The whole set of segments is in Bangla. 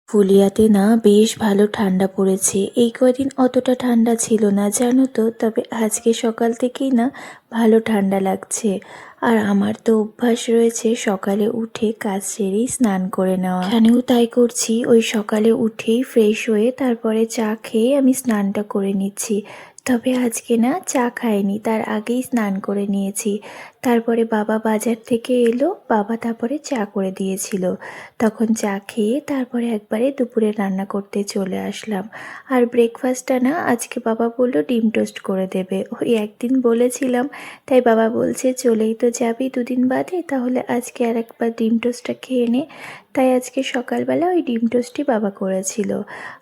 ফুলিয়াতে না বেশ ভালো ঠান্ডা পড়েছে। এই কয়দিন অতটা ঠান্ডা ছিল না জানো তো, তবে আজকে সকাল থেকেই না ভালো ঠান্ডা লাগছে। আর আমার তো অভ্যাস রয়েছে সকালে উঠে কাজ সেরেই স্নান করে নেওয়া। এখানেও তাই করছি, ওই সকালে উঠেই ফ্রেশ হয়ে তারপরে চা খেয়ে আমি স্নানটা করে নিচ্ছি। তবে আজকে না চা খাইনি, তার আগেই স্নান করে নিয়েছি। তারপরে বাবা বাজার থেকে এলো, বাবা তারপরে চা করে দিয়েছিল। তখন চা খেয়ে তারপরে একবারে দুপুরে রান্না করতে চলে আসলাম। আর ব্রেকফাস্টটা না আজকে বাবা বললো ডিম টোস্ট করে দেবে। ওই একদিন বলেছিলাম, তাই বাবা বলছে চলেই তো যাবি দুদিন বাদে, তাহলে আজকে আর একবার ডিম টোস্টটা খেয়ে নে। তাই আজকে সকালবেলা ওই ডিম টোস্টই বাবা করেছিল।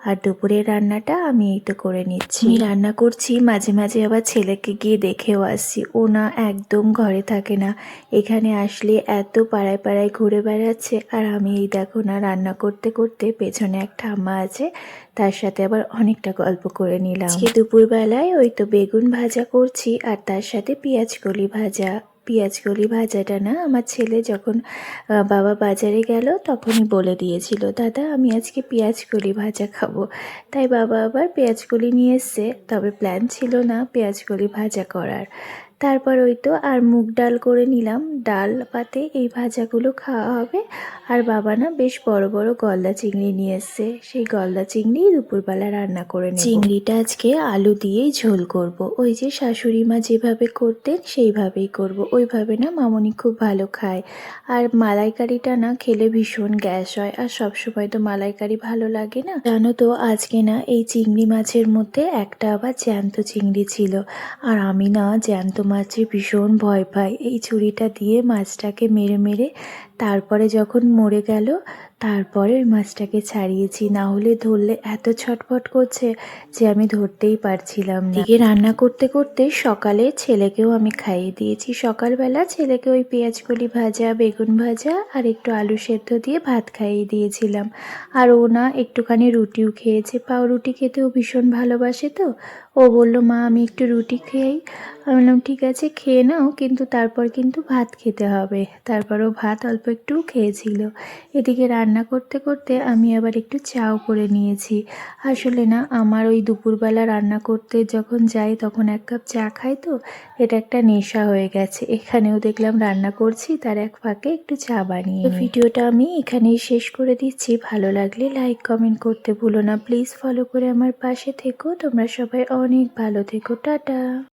আর দুপুরের রান্নাটা আমি এই তো করে নিচ্ছি। আমি রান্না করছি, মাঝে মাঝে আবার ছেলেকে গিয়ে দেখেও আসছি। ও না একদম ঘরে থাকে না, এখানে আসলে এত পাড়ায় পাড়ায় ঘুরে বেড়াচ্ছে। আর আমি এই দেখো না রান্না করতে করতে পেছনে এক ঠাম্মা আছে, তার সাথে আবার অনেকটা গল্প করে নিলাম। আজকে দুপুরবেলায় ওই তো বেগুন ভাজা করছি, আর তার সাথে পেঁয়াজকলি ভাজা। পেঁয়াজকলি ভাজাটা না আমার ছেলে যখন বাবা বাজারে গেল তখনই বলে দিয়েছিল, দাদা আমি আজকে পেঁয়াজকলি ভাজা খাবো। তাই বাবা আবার পেঁয়াজকলি নিয়ে এসছে, তবে প্ল্যান ছিল না পেঁয়াজকলি ভাজা করার। তারপর ওই তো আর মুগ ডাল করে নিলাম, ডাল পাতে এই ভাজাগুলো খাওয়া হবে। আর বাবা না বেশ বড় বড় গলদা চিংড়ি নিয়ে এসছে, সেই গলদা চিংড়ি দুপুরবেলা রান্না করে নেব। চিংড়িটা আজকে আলু দিয়েই ঝোল করব। ওই যে শাশুড়ি মা যেভাবে করতেন সেইভাবেই করব। ওইভাবে না মামনি খুব ভালো খায়। আর মালাইকারিটা না খেলে ভীষণ গ্যাস হয়, আর সবসময় তো মালাইকারি ভালো লাগে না। জানো তো আজকে না এই চিংড়ি মাছের মধ্যে একটা আবার জ্যান্ত চিংড়ি ছিল। আর আমি না জ্যান্ত মাছে ভীষণ ভয় পাই। এই ছুরিটা দিয়ে মাছটাকে মেরে মেরে তারপরে যখন মরে গেল, তারপরে ওই মাছটাকে ছাড়িয়েছি। না হলে ধরলে এত ছটফট করছে যে আমি ধরতেই পারছিলাম না। এদিকে রান্না করতে করতে সকালে ছেলেকেও আমি খাইয়ে দিয়েছি। সকালবেলা ছেলেকে ওই পেঁয়াজকলি ভাজা, বেগুন ভাজা আর একটু আলু সেদ্ধ দিয়ে ভাত খাইয়ে দিয়েছিলাম। আর ও না একটুখানি রুটিও খেয়েছে, পাউরুটি খেতেও ভীষণ ভালোবাসে। তো ও বলল, মা আমি একটু রুটি খেয়েই। আমি বললাম ঠিক আছে খেয়ে নাও, কিন্তু তারপর কিন্তু ভাত খেতে হবে। তারপরও ভাত অল্প একটু খেয়েছিল। এদিকে রান্না করতে করতে আমি আবার একটু চাও করে নিয়েছি। আসলে না আমার ওই দুপুরবেলা রান্না করতে যখন যাই তখন এক কাপ চা খাই, তো এটা একটা নেশা হয়ে গেছে। এখানেও দেখলাম রান্না করছি, তার এক ফাঁকে একটু চা বানিয়ে নিই। ভিডিওটা আমি এখানেই শেষ করে দিচ্ছি। ভালো লাগলে লাইক কমেন্ট করতে ভুলো না, প্লিজ ফলো করে আমার পাশে থেকো। তোমরা সবাই অনেক ভালো থেকো, টাটা।